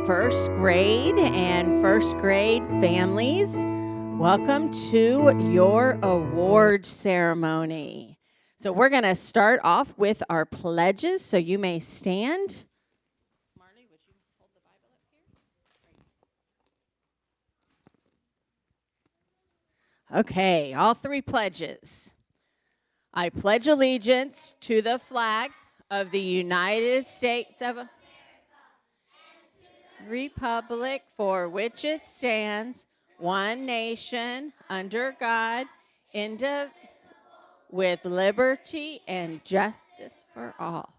first grade and first grade families. Welcome to your award ceremony. So we're going to start off with our pledges, so you may stand. Marley, would you hold the Bible up here? Okay, all three pledges. I pledge allegiance to the flag of the United States of America, Republic for which it stands, one nation, under God, with liberty and justice for all.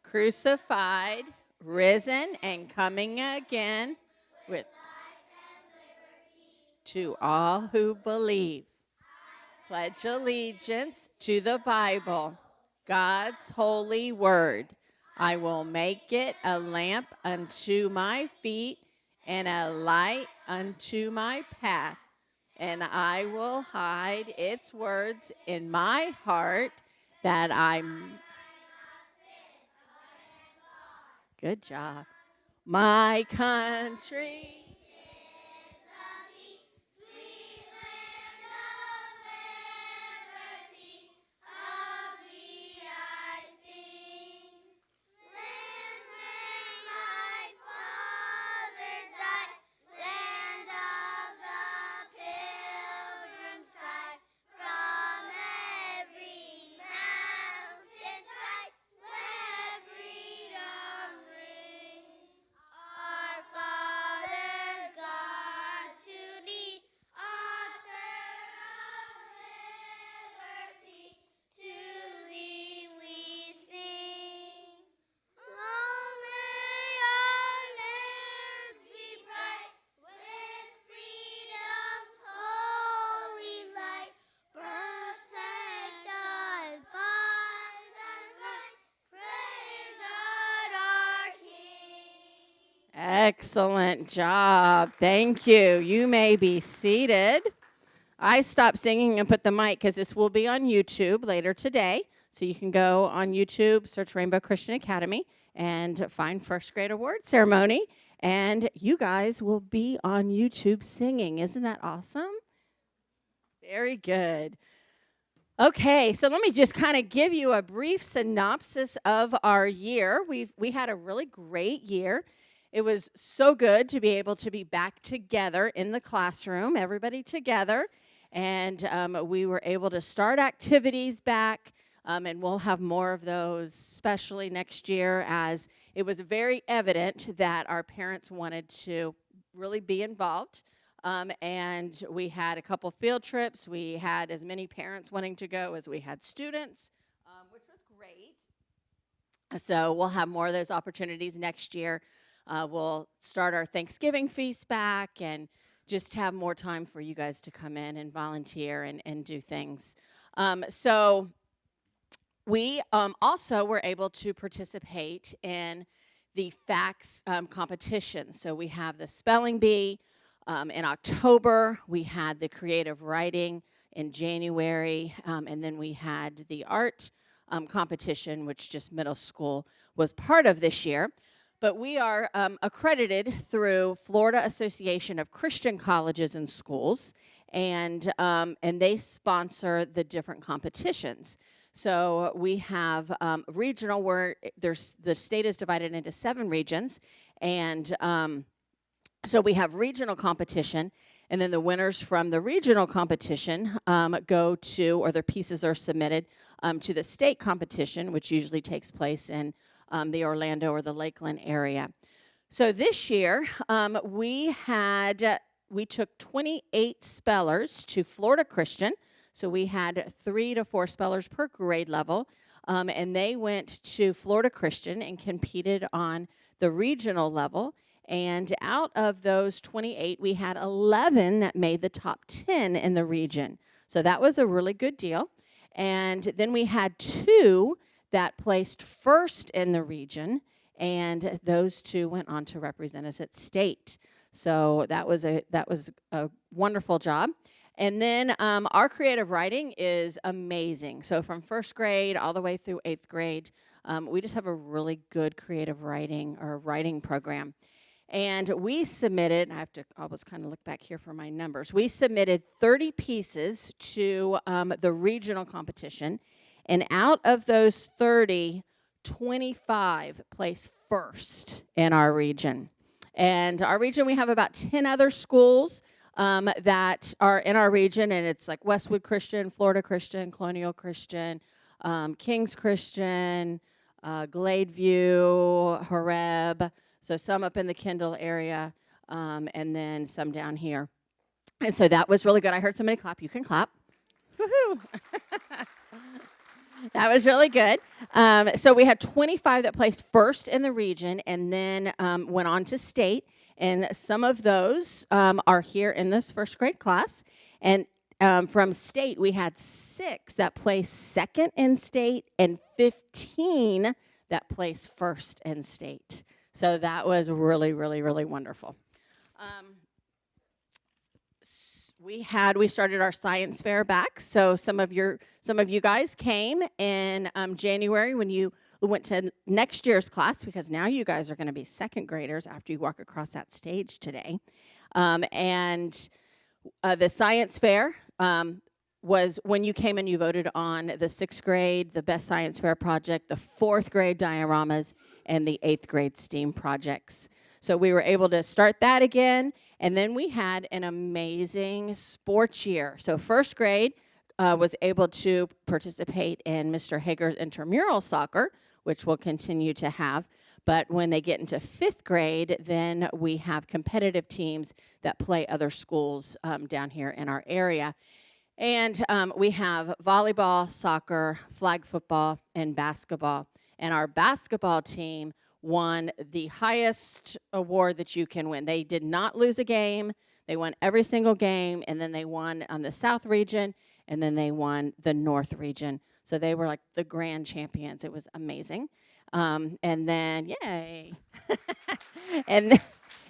Crucified, risen, and coming again with to all who believe. Pledge allegiance to the Bible, God's holy word. I will make it a lamp unto my feet and a light unto my path. And I will hide its words in my heart that Good job. My country. Excellent job. Thank you. You may be seated. I stopped singing and put the mic because this will be on YouTube later today. So you can go on YouTube, search Rainbow Christian Academy, and find first grade award ceremony. And you guys will be on YouTube singing. Isn't that awesome? Very good. Okay, so let me just kind of give you a brief synopsis of our year. We had a really great year. It was so good to be able to be back together in the classroom, everybody together, and we were able to start activities back, and we'll have more of those, especially next year, as it was very evident that our parents wanted to really be involved, and we had a couple field trips. We had as many parents wanting to go as we had students, which was great. So we'll have more of those opportunities next year. We'll start our Thanksgiving feast back and just have more time for you guys to come in and volunteer and do things. So we also were able to participate in the facts competition. So we have the spelling bee in October. We had the creative writing in January. And then we had the art competition, which just middle school was part of this year. But we are accredited through Florida Association of Christian Colleges and Schools, and they sponsor the different competitions. So we have regional, where the state is divided into 7 regions, and so we have regional competition, and then the winners from the regional competition go to, or their pieces are submitted to the state competition, which usually takes place in the Orlando or the Lakeland area. So this year, we took 28 spellers to Florida Christian. So we had 3 to 4 spellers per grade level, and they went to Florida Christian and competed on the regional level. And out of those 28, we had 11 that made the top 10 in the region. So that was a really good deal. And then we had 2 that placed first in the region, and those 2 went on to represent us at state. So that was a wonderful job. And then our creative writing is amazing. So from first grade all the way through 8th grade, we just have a really good creative writing or writing program. And we submitted, I have to always kind of look back here for my numbers. We submitted 30 pieces to the regional competition. And out of those 30, 25 placed first in our region. And our region, we have about 10 other schools that are in our region, and it's like Westwood Christian, Florida Christian, Colonial Christian, King's Christian, Gladeview, Horeb, so some up in the Kendall area, and then some down here. And so that was really good. I heard somebody clap. You can clap. Woohoo! That was really good. So we had 25 that placed first in the region and then went on to state. And some of those are here in this first grade class. And from state, we had 6 that placed second in state and 15 that placed first in state. So that was really, really, really wonderful. We started our science fair back. So some of you guys came in January when you went to next year's class, because now you guys are going to be second graders after you walk across that stage today. And the science fair was when you came and you voted on the 6th grade, the best science fair project, the 4th grade dioramas, and the 8th grade STEAM projects. So we were able to start that again, and then we had an amazing sports year. So first grade was able to participate in Mr. Hager's intramural soccer, which we'll continue to have. But when they get into 5th grade, then we have competitive teams that play other schools down here in our area. And we have volleyball, soccer, flag football, and basketball. And our basketball team won the highest award that you can win. They did not lose a game. They won every single game, and then they won on the South region, and then they won the North region. So they were like the grand champions. It was amazing. And then, yay. and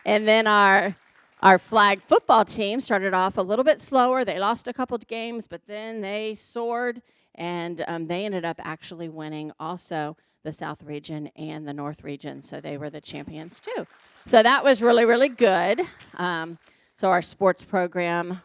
then our flag football team started off a little bit slower. They lost a couple of games, but then they soared, and they ended up actually winning also the South region and the North region. So they were the champions too. So that was really, really good. So our sports program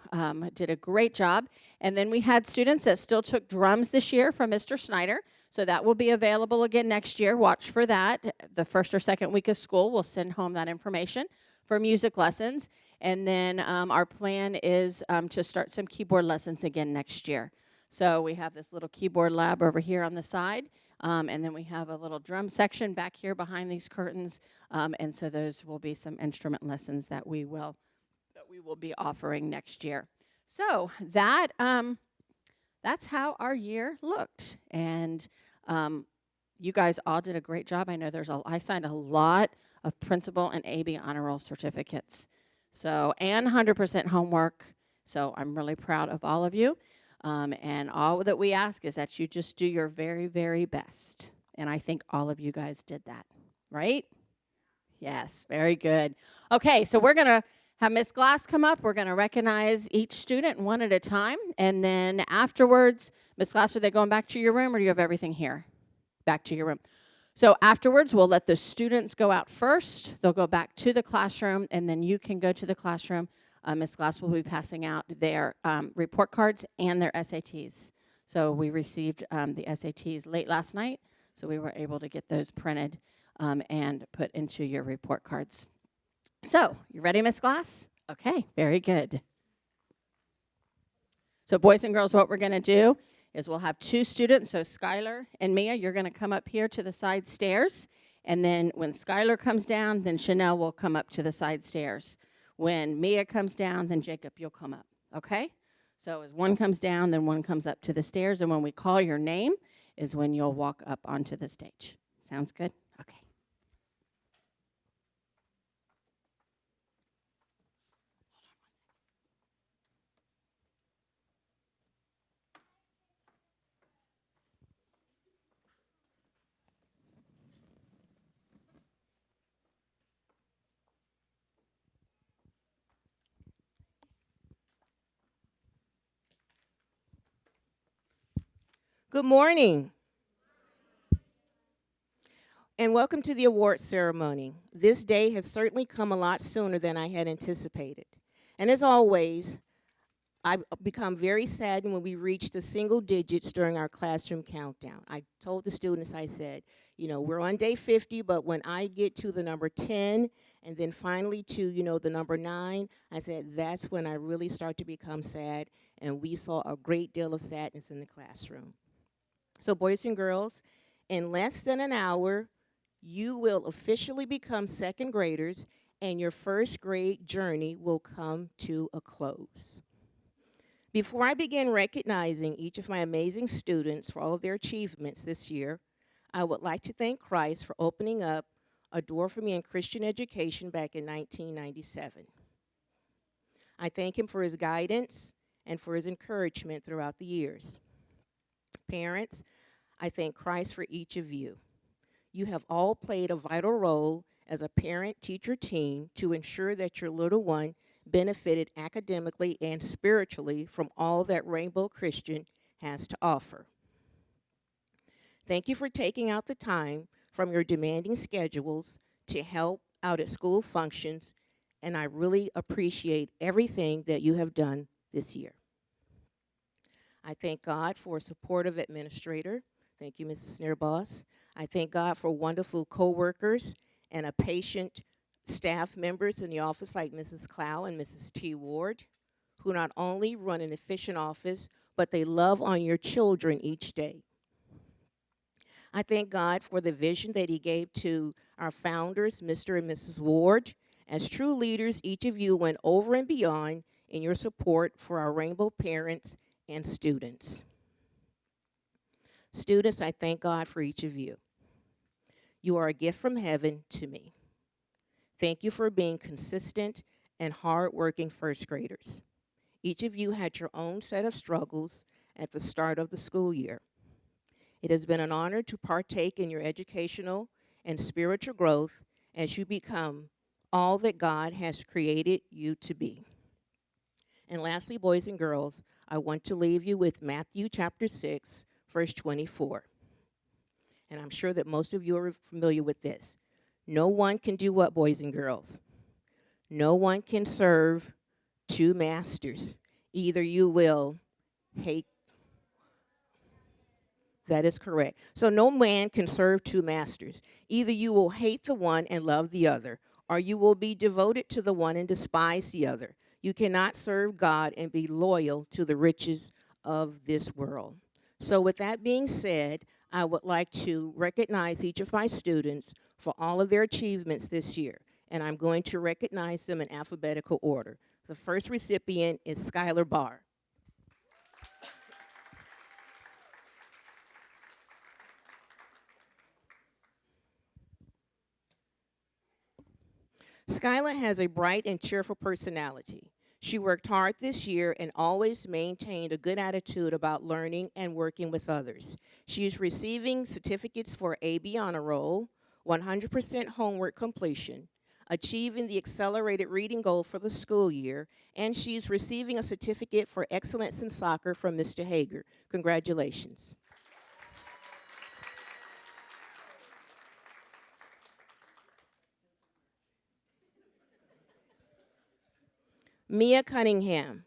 did a great job. And then we had students that still took drums this year from Mr. Snyder. So that will be available again next year. Watch for that. The first or second week of school, we'll send home that information for music lessons. And then our plan is to start some keyboard lessons again next year. So we have this little keyboard lab over here on the side. And then we have a little drum section back here behind these curtains. And so those will be some instrument lessons that we will be offering next year. So that's how our year looked. And you guys all did a great job. I know I signed a lot of principal and AB honor roll certificates. So, and 100% homework. So I'm really proud of all of you. And all that we ask is that you just do your very, very best. And I think all of you guys did that, right? Yes, very good. Okay, so we're going to have Miss Glass come up. We're going to recognize each student one at a time. And then afterwards, Miss Glass, are they going back to your room, or do you have everything here? Back to your room. So afterwards, we'll let the students go out first. They'll go back to the classroom, and then you can go to the classroom. Ms. Glass will be passing out their report cards and their SATs. So we received the SATs late last night, so we were able to get those printed and put into your report cards. So, you ready, Ms. Glass? Okay, very good. So boys and girls, what we're going to do is we'll have 2 students. So Skylar and Mia, you're going to come up here to the side stairs. And then when Skylar comes down, then Chanel will come up to the side stairs. When Mia comes down, then Jacob, you'll come up, okay? So as one comes down, then one comes up to the stairs, and when we call your name is when you'll walk up onto the stage. Sounds good? Okay. Good morning, and welcome to the award ceremony. This day has certainly come a lot sooner than I had anticipated. And as always, I become very saddened when we reach the single digits during our classroom countdown. I told the students, I said, we're on day 50, but when I get to the number 10 and then finally to, the number 9, I said, that's when I really start to become sad. And we saw a great deal of sadness in the classroom. So, boys and girls, in less than an hour, you will officially become second graders, and your first grade journey will come to a close. Before I begin recognizing each of my amazing students for all of their achievements this year, I would like to thank Christ for opening up a door for me in Christian education back in 1997. I thank him for his guidance and for his encouragement throughout the years. Parents, I thank Christ for each of you. You have all played a vital role as a parent-teacher team to ensure that your little one benefited academically and spiritually from all that Rainbow Christian has to offer. Thank you for taking out the time from your demanding schedules to help out at school functions, and I really appreciate everything that you have done this year. I thank God for a supportive administrator. Thank you, Mrs. Snarboss. I thank God for wonderful coworkers and a patient staff members in the office like Mrs. Clow and Mrs. T. Ward, who not only run an efficient office, but they love on your children each day. I thank God for the vision that he gave to our founders, Mr. and Mrs. Ward. As true leaders, each of you went over and beyond in your support for our Rainbow parents and students. Students, I thank God for each of you. You are a gift from heaven to me. Thank you for being consistent and hardworking first graders. Each of you had your own set of struggles at the start of the school year. It has been an honor to partake in your educational and spiritual growth as you become all that God has created you to be. And lastly, boys and girls, I want to leave you with Matthew chapter 6, verse 24. And I'm sure that most of you are familiar with this. No one can do what, boys and girls? No one can serve two masters. Either you will hate. That is correct. So no man can serve two masters. Either you will hate the one and love the other, or you will be devoted to the one and despise the other. You cannot serve God and be loyal to the riches of this world. So with that being said, I would like to recognize each of my students for all of their achievements this year, and I'm going to recognize them in alphabetical order. The first recipient is Skylar Barr. Skyla has a bright and cheerful personality. She worked hard this year and always maintained a good attitude about learning and working with others. She is receiving certificates for AB Honor Roll, 100% homework completion, achieving the accelerated reading goal for the school year, and she's receiving a certificate for excellence in soccer from Mr. Hager. Congratulations. Mia Cunningham.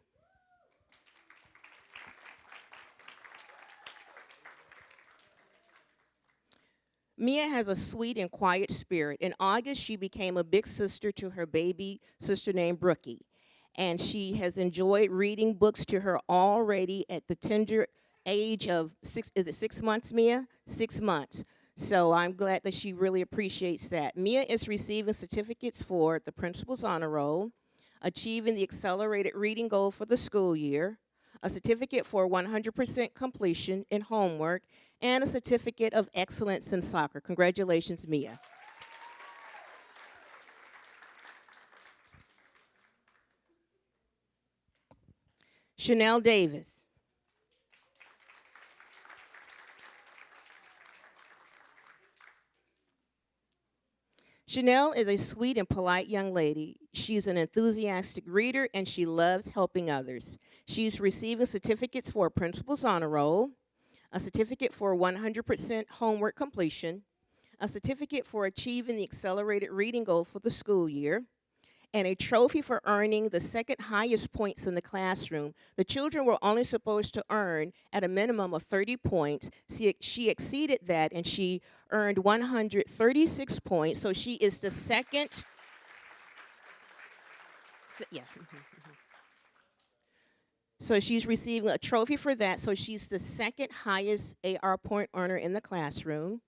Mia has a sweet and quiet spirit. In August, she became a big sister to her baby sister named Brookie. And she has enjoyed reading books to her already at the tender age of 6 months, Mia? 6 months. So I'm glad that she really appreciates that. Mia is receiving certificates for the Principal's Honor Roll, achieving the accelerated reading goal for the school year, a certificate for 100% completion in homework, and a certificate of excellence in soccer. Congratulations, Mia. Chanel Davis. Chanel is a sweet and polite young lady. She's an enthusiastic reader and she loves helping others. She's receiving certificates for a Principal's Honor Roll, a certificate for 100% homework completion, a certificate for achieving the accelerated reading goal for the school year, and a trophy for earning the second highest points in the classroom. The children were only supposed to earn at a minimum of 30 points. She exceeded that and she earned 136 points. So she is the second. Yes. So she's receiving a trophy for that. So she's the second highest AR point earner in the classroom.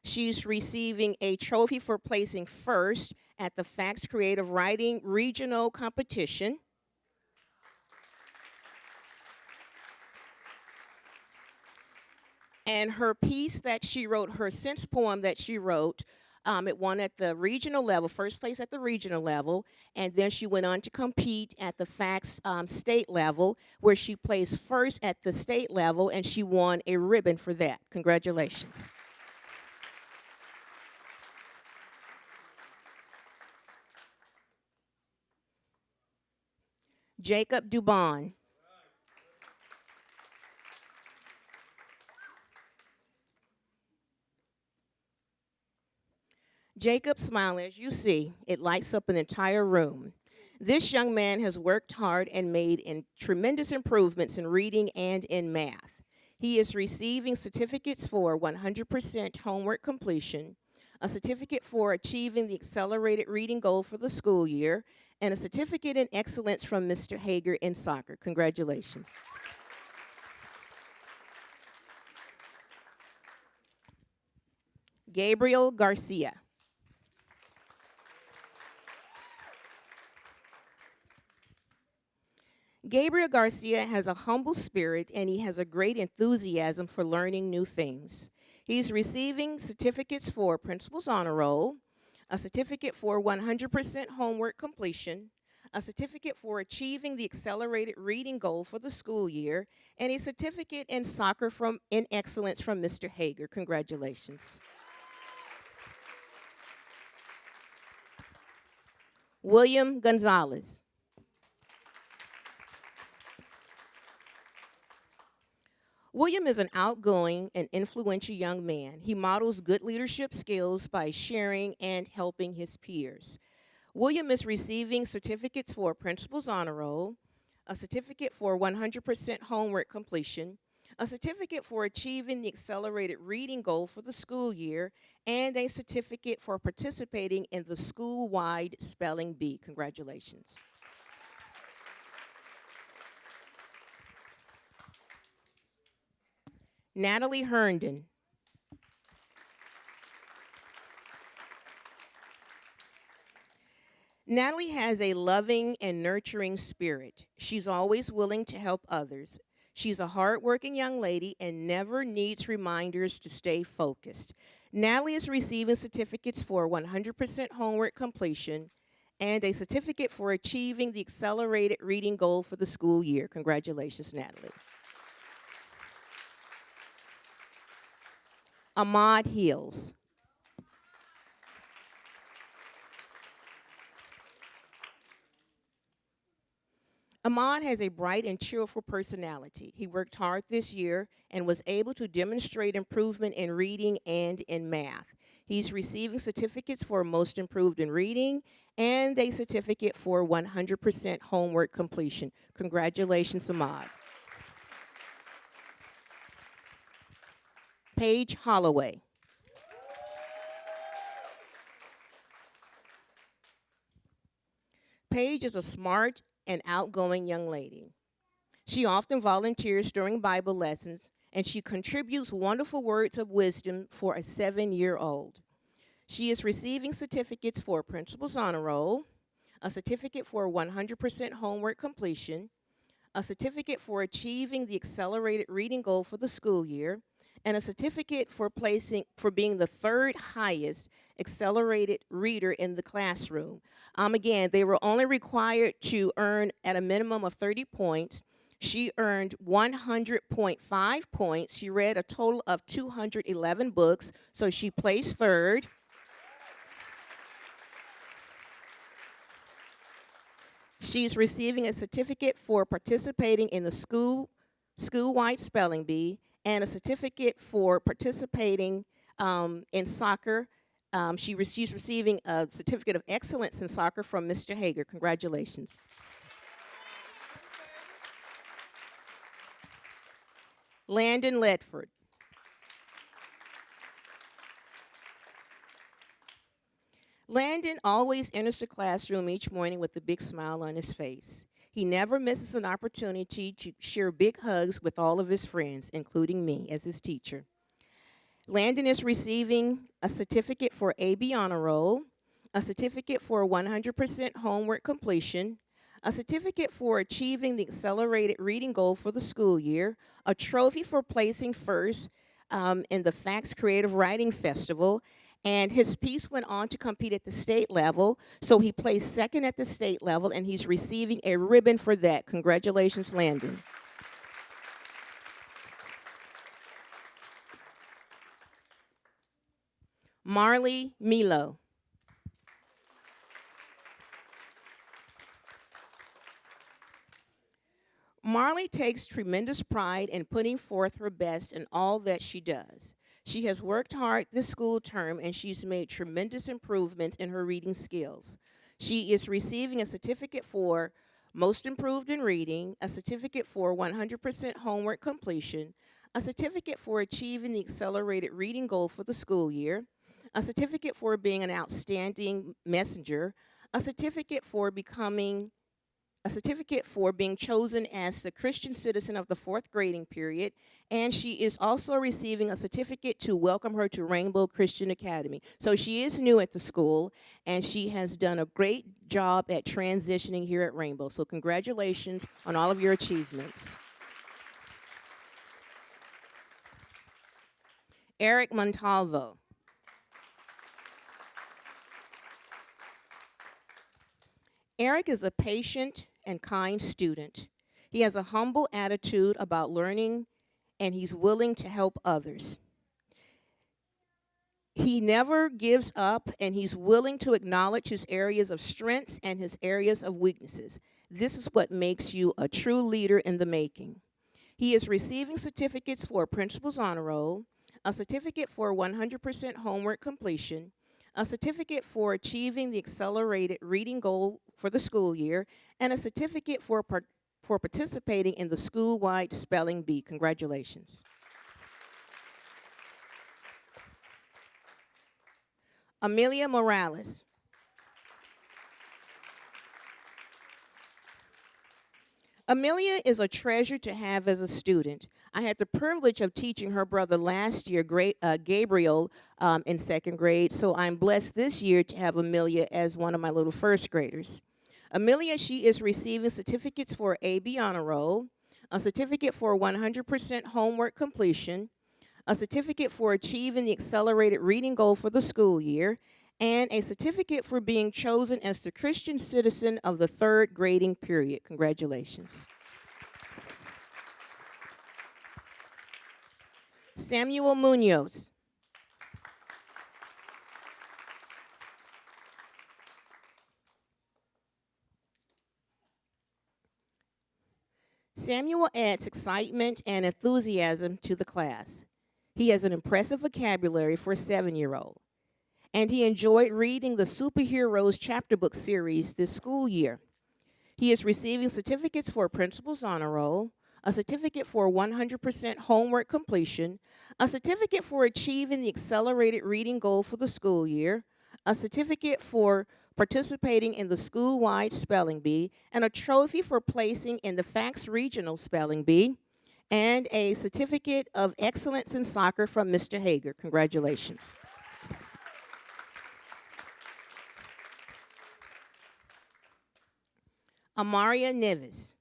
She's receiving a trophy for placing first at the Facts Creative Writing Regional Competition. And her piece that she wrote, her sense poem that she wrote, it won at the regional level, first place at the regional level, and then she went on to compete at the Facts state level, where she placed first at the state level, and she won a ribbon for that. Congratulations. Jacob Dubon. Jacob's smile, as you see, it lights up an entire room. This young man has worked hard and made tremendous improvements in reading and in math. He is receiving certificates for 100% homework completion, a certificate for achieving the accelerated reading goal for the school year, and a certificate in excellence from Mr. Hager in soccer. Congratulations. Gabriel Garcia. Gabriel Garcia has a humble spirit and he has a great enthusiasm for learning new things. He's receiving certificates for Principal's Honor Roll, a certificate for 100% homework completion, a certificate for achieving the accelerated reading goal for the school year, and a certificate in soccer in excellence from Mr. Hager. Congratulations. William Gonzalez. William is an outgoing and influential young man. He models good leadership skills by sharing and helping his peers. William is receiving certificates for Principal's Honor Roll, a certificate for 100% homework completion, a certificate for achieving the accelerated reading goal for the school year, and a certificate for participating in the school-wide spelling bee. Congratulations. Natalie Herndon. Natalie has a loving and nurturing spirit. She's always willing to help others. She's a hardworking young lady and never needs reminders to stay focused. Natalie is receiving certificates for 100% homework completion and a certificate for achieving the accelerated reading goal for the school year. Congratulations, Natalie. Ahmad Hills. Ahmad has a bright and cheerful personality. He worked hard this year and was able to demonstrate improvement in reading and in math. He's receiving certificates for most improved in reading and a certificate for 100% homework completion. Congratulations, Ahmad. Paige Holloway. Paige is a smart and outgoing young lady. She often volunteers during Bible lessons, and she contributes wonderful words of wisdom for a 7-year-old. She is receiving certificates for Principal's Honor Roll, a certificate for 100% homework completion, a certificate for achieving the accelerated reading goal for the school year, and a certificate for being the third highest accelerated reader in the classroom. Again, they were only required to earn at a minimum of 30 points. She earned 100.5 points. She read a total of 211 books, so she placed third. She's receiving a certificate for participating in the school school-wide spelling bee, and a certificate for participating in soccer. She's receiving a certificate of excellence in soccer from Mr. Hager. Congratulations. Landon Ledford. Landon always enters the classroom each morning with a big smile on his face. He never misses an opportunity to share big hugs with all of his friends, including me as his teacher. Landon is receiving a certificate for AB Honor Roll, a certificate for 100% homework completion, a certificate for achieving the accelerated reading goal for the school year, a trophy for placing first in the Facts Creative Writing Festival, and his piece went on to compete at the state level, so he placed second at the state level, and he's receiving a ribbon for that. Congratulations, Landon. Marley Milo. Marley takes tremendous pride in putting forth her best in all that she does. She has worked hard this school term and she's made tremendous improvements in her reading skills. She is receiving a certificate for Most Improved in Reading, a certificate for 100% homework completion, a certificate for achieving the accelerated reading goal for the school year, a certificate for being an outstanding messenger, a certificate for being chosen as the Christian citizen of the fourth grading period, and she is also receiving a certificate to welcome her to Rainbow Christian Academy. So she is new at the school, and she has done a great job at transitioning here at Rainbow. So congratulations on all of your achievements. Eric Montalvo. Eric is a patient and kind student. He has a humble attitude about learning, and he's willing to help others. He never gives up, and he's willing to acknowledge his areas of strengths and his areas of weaknesses. This is what makes you a true leader in the making. He is receiving certificates for Principal's Honor Roll, a certificate for 100% homework completion, a certificate for achieving the accelerated reading goal for the school year, and a certificate for participating in the school-wide spelling bee. Congratulations. Amelia Morales. Amelia is a treasure to have as a student. I had the privilege of teaching her brother last year, Gabriel, in second grade, so I'm blessed this year to have Amelia as one of my little first graders. Amelia, she is receiving certificates for AB Honor Roll, a certificate for 100% homework completion, a certificate for achieving the accelerated reading goal for the school year, and a certificate for being chosen as the Christian citizen of the third grading period. Congratulations. Samuel Munoz. Samuel adds excitement and enthusiasm to the class. He has an impressive vocabulary for a 7-year-old. And he enjoyed reading the Superheroes chapter book series this school year. He is receiving certificates for Principal's Honor Roll, a certificate for 100% homework completion, a certificate for achieving the accelerated reading goal for the school year, a certificate for participating in the school-wide spelling bee, and a trophy for placing in the Facts Regional Spelling Bee, and a certificate of excellence in soccer from Mr. Hager. Congratulations. Amaria Neves.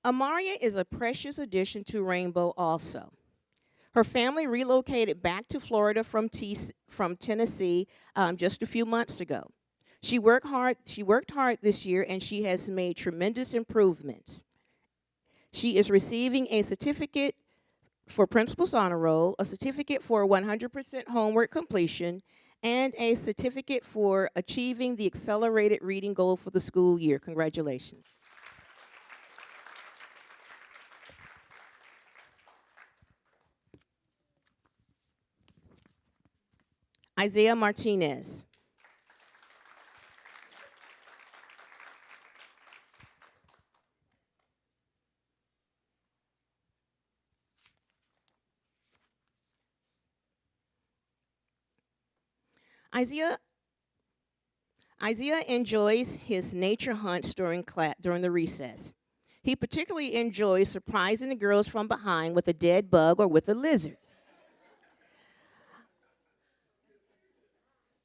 Amaria is a precious addition to Rainbow also. Her family relocated back to Florida from Tennessee just a few months ago. She worked hard this year, and she has made tremendous improvements. She is receiving a certificate for Principal's Honor Roll, a certificate for 100% homework completion, and a certificate for achieving the accelerated reading goal for the school year. Congratulations. Isaiah Martinez. Isaiah Isaiah enjoys his nature hunts during the recess. He particularly enjoys surprising the girls from behind with a dead bug or with a lizard.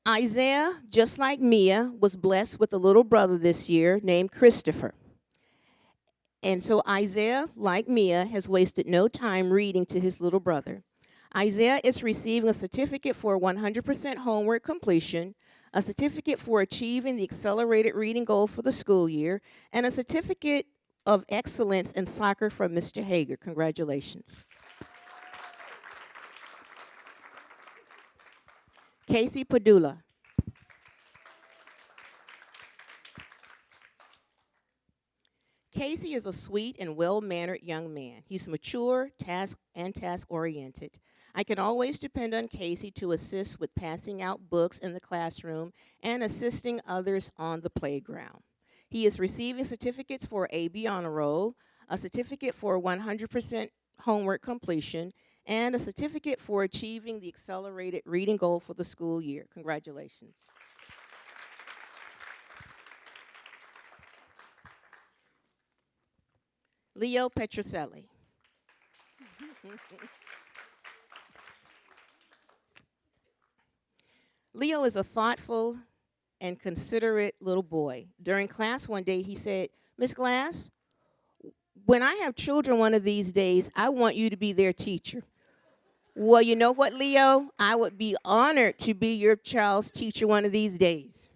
Isaiah, just like Mia, was blessed with a little brother this year named Christopher. And so Isaiah, like Mia, has wasted no time reading to his little brother. Isaiah is receiving a certificate for 100% homework completion, a certificate for achieving the accelerated reading goal for the school year, and a certificate of excellence in soccer from Mr. Hager. Congratulations. Casey Padula. Casey is a sweet and well-mannered young man. He's mature, task-oriented. I can always depend on Casey to assist with passing out books in the classroom and assisting others on the playground. He is receiving certificates for AB Honor Roll, a certificate for 100% homework completion, and a certificate for achieving the accelerated reading goal for the school year. Congratulations. Leo Petroselli. Leo is a thoughtful and considerate little boy. During class one day, he said, "Miss Glass, when I have children one of these days, I want you to be their teacher." Well, you know what, Leo? I would be honored to be your child's teacher one of these days.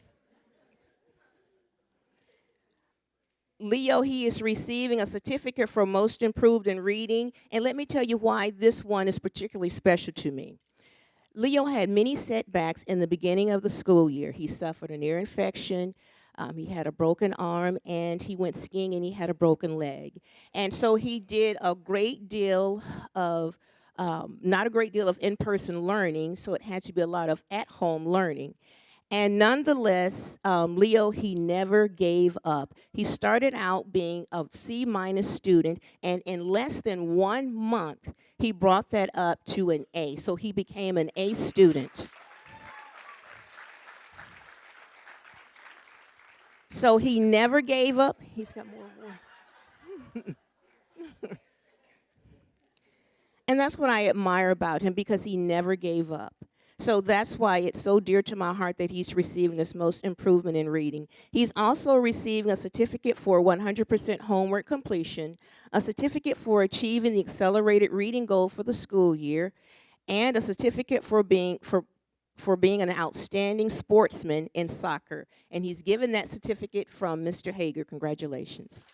Leo, he is receiving a certificate for most improved in reading, and let me tell you why this one is particularly special to me. Leo had many setbacks in the beginning of the school year. He suffered an ear infection, he had a broken arm, and he went skiing and he had a broken leg. And so he did a great deal of, not a great deal of in-person learning, so it had to be a lot of at-home learning. And nonetheless, Leo, he never gave up. He started out being a C-minus student, and in less than 1 month, he brought that up to an A. So he became an A student. So he never gave up. He's got more awards. And that's what I admire about him, because he never gave up. So that's why it's so dear to my heart that he's receiving this most improvement in reading. He's also receiving a certificate for 100% homework completion, a certificate for achieving the accelerated reading goal for the school year, and a certificate for being an outstanding sportsman in soccer. And he's given that certificate from Mr. Hager. Congratulations.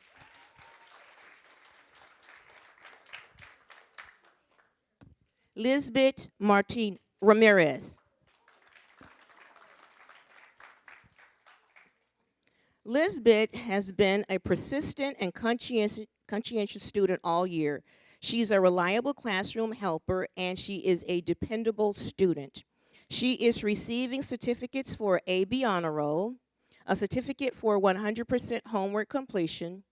Lisbeth Martin Ramirez. Lisbeth has been a persistent and conscientious student all year. She's a reliable classroom helper, and she is a dependable student. She is receiving certificates for AB Honor Roll, a certificate for 100% homework completion,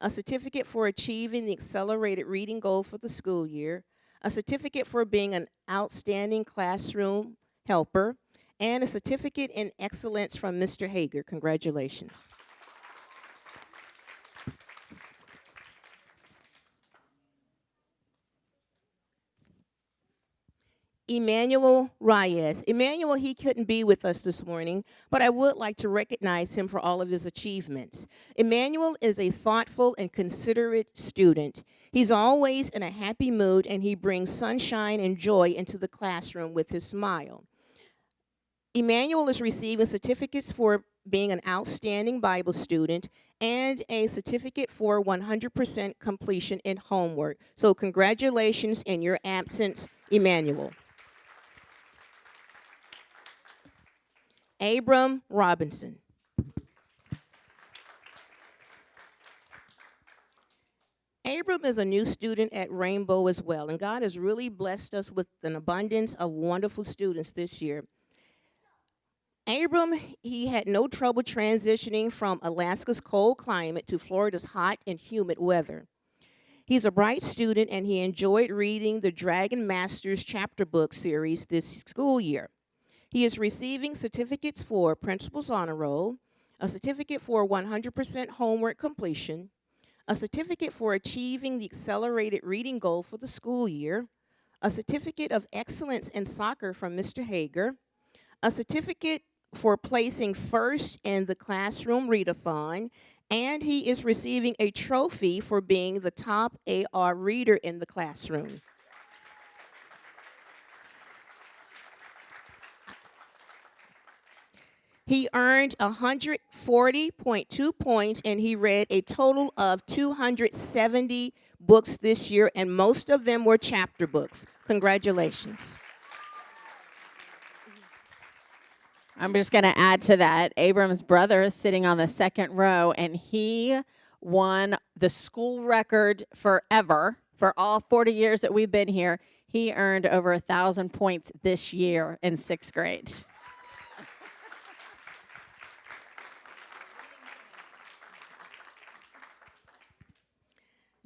a certificate for achieving the accelerated reading goal for the school year, a certificate for being an outstanding classroom helper, and a certificate in excellence from Mr. Hager. Congratulations. Emmanuel Reyes. Emmanuel, he couldn't be with us this morning, but I would like to recognize him for all of his achievements. Emmanuel is a thoughtful and considerate student. He's always in a happy mood, and he brings sunshine and joy into the classroom with his smile. Emmanuel is receiving certificates for being an outstanding Bible student and a certificate for 100% completion in homework. So congratulations in your absence, Emmanuel. Abram Robinson. Abram is a new student at Rainbow as well, and God has really blessed us with an abundance of wonderful students this year. Abram, he had no trouble transitioning from Alaska's cold climate to Florida's hot and humid weather. He's a bright student, and he enjoyed reading the Dragon Masters chapter book series this school year. He is receiving certificates for Principal's Honor Roll, a certificate for 100% homework completion, a certificate for achieving the accelerated reading goal for the school year, a certificate of excellence in soccer from Mr. Hager, a certificate for placing first in the classroom readathon, and he is receiving a trophy for being the top AR reader in the classroom. He earned 140.2 points, and he read a total of 270 books this year, and most of them were chapter books. Congratulations. I'm just going to add to that. Abram's brother is sitting on the second row, and he won the school record forever for all 40 years that we've been here. He earned over 1,000 points this year in 6th grade.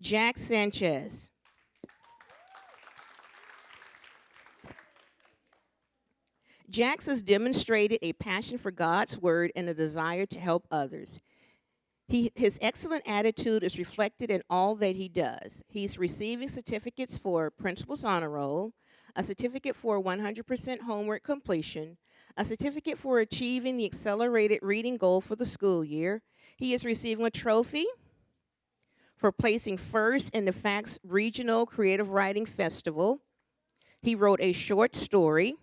Jack Sanchez. Jax has demonstrated a passion for God's word and a desire to help others. His excellent attitude is reflected in all that he does. He's receiving certificates for Principal's Honor Roll, a certificate for 100% homework completion, a certificate for achieving the accelerated reading goal for the school year. He is receiving a trophy for placing first in the FACTS Regional Creative Writing Festival. He wrote a short story.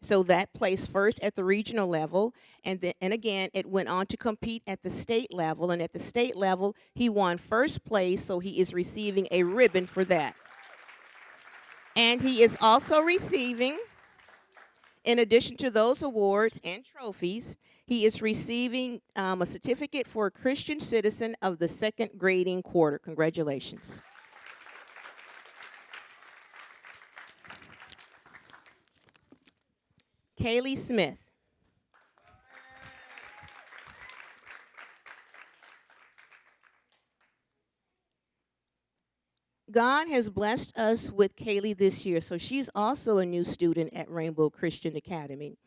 So that placed first at the regional level, and again, it went on to compete at the state level, and at the state level, he won first place, so he is receiving a ribbon for that. And he is also receiving, in addition to those awards and trophies, he is receiving a certificate for a Christian citizen of the second grading quarter. Congratulations. Kaylee Smith. God has blessed us with Kaylee this year, so she's also a new student at Rainbow Christian Academy.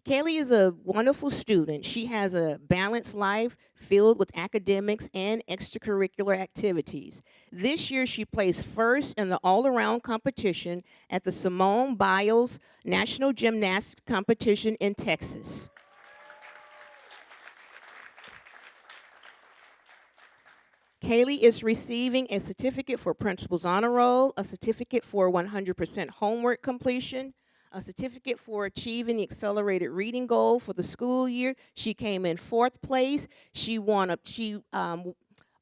Kaylee is a wonderful student. She has a balanced life filled with academics and extracurricular activities. This year, she placed first in the all-around competition at the Simone Biles National Gymnastics Competition in Texas. Kaylee is receiving a certificate for Principal's Honor Roll, a certificate for 100% homework completion, a certificate for achieving the accelerated reading goal for the school year. She came in 4th place. She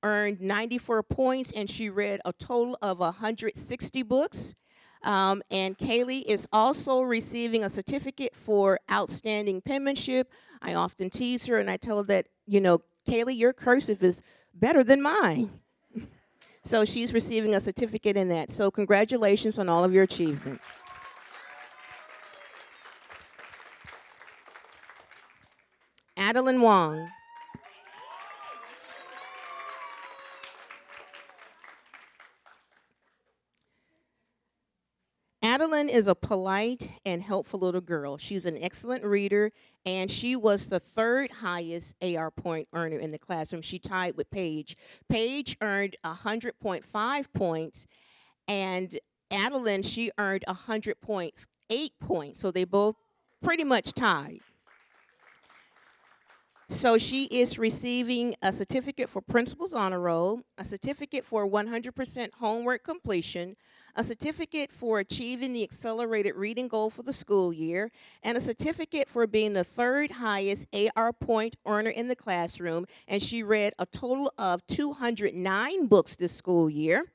earned 94 points, and she read a total of 160 books. And Kaylee is also receiving a certificate for outstanding penmanship. I often tease her, and I tell her that, Kaylee, your cursive is better than mine. So she's receiving a certificate in that. So congratulations on all of your achievements. Adeline Wong. Adeline is a polite and helpful little girl. She's an excellent reader, and she was the 3rd highest AR point earner in the classroom. She tied with Paige. Paige earned 100.5 points, and Adeline, she earned 100.8 points. So they both pretty much tied. So she is receiving a certificate for Principal's Honor Roll, a certificate for 100% homework completion, a certificate for achieving the accelerated reading goal for the school year, and a certificate for being the 3rd highest AR point earner in the classroom. And she read a total of 209 books this school year.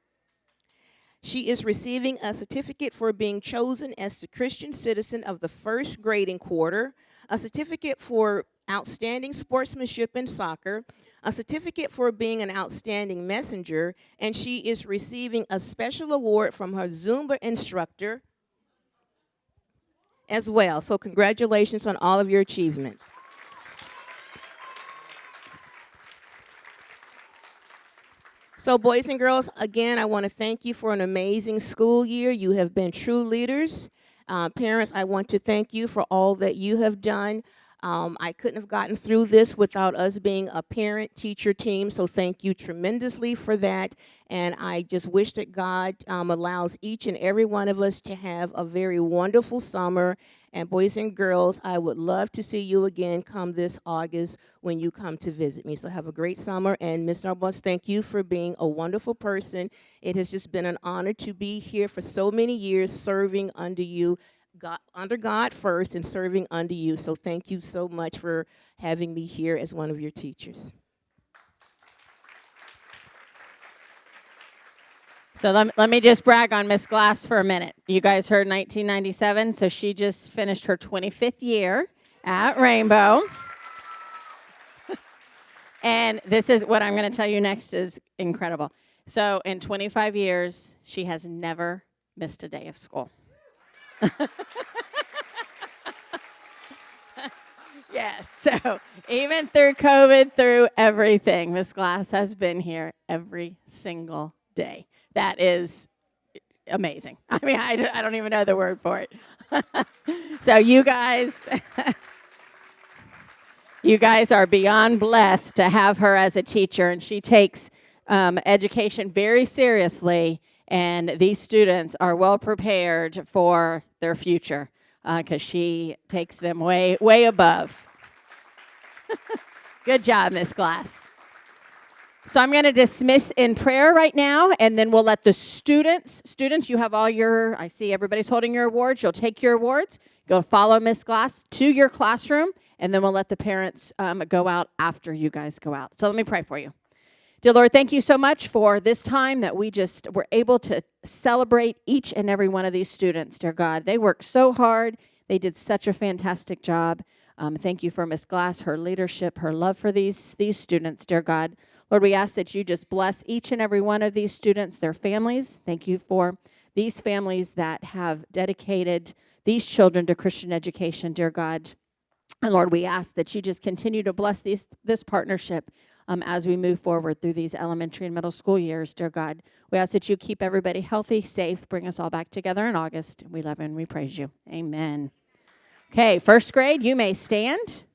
She is receiving a certificate for being chosen as the Christian citizen of the first grading quarter, a certificate for outstanding sportsmanship in soccer, a certificate for being an outstanding messenger, and she is receiving a special award from her Zumba instructor as well. So congratulations on all of your achievements. So, boys and girls, again, I want to thank you for an amazing school year. You have been true leaders. Parents, I want to thank you for all that you have done. I couldn't have gotten through this without us being a parent-teacher team, so thank you tremendously for that. And I just wish that God allows each and every one of us to have a very wonderful summer. And boys and girls, I would love to see you again come this August when you come to visit me. So have a great summer. And Ms. Nobles, thank you for being a wonderful person. It has just been an honor to be here for so many years serving under you, under God first and serving under you. So thank you so much for having me here as one of your teachers. So let me just brag on Miss Glass for a minute. You guys heard 1997, so she just finished her 25th year at Rainbow. And this is what I'm going to tell you next is incredible. So in 25 years, she has never missed a day of school. Yes, so even through COVID, through everything, Miss Glass has been here every single day. That is amazing. I mean, I don't even know the word for it. So you guys are beyond blessed to have her as a teacher, and she takes education very seriously, and these students are well prepared for their future because she takes them way, way above. Good job, Miss Glass. So I'm going to dismiss in prayer right now, and then we'll let the students, you have all your, I see everybody's holding your awards. You'll take your awards. Go follow Miss Glass to your classroom, and then we'll let the parents go out after you guys go out. So let me pray for you. Dear Lord, thank you so much for this time that we just were able to celebrate each and every one of these students, dear God. They worked so hard. They did such a fantastic job. Thank you for Miss Glass, her leadership, her love for these students, dear God. Lord, we ask that you just bless each and every one of these students, their families. Thank you for these families that have dedicated these children to Christian education, dear God. And Lord, we ask that you just continue to bless this partnership as we move forward through these elementary and middle school years, dear God. We ask that you keep everybody healthy, safe, bring us all back together in August. We love and we praise you. Amen. Okay, first grade, you may stand.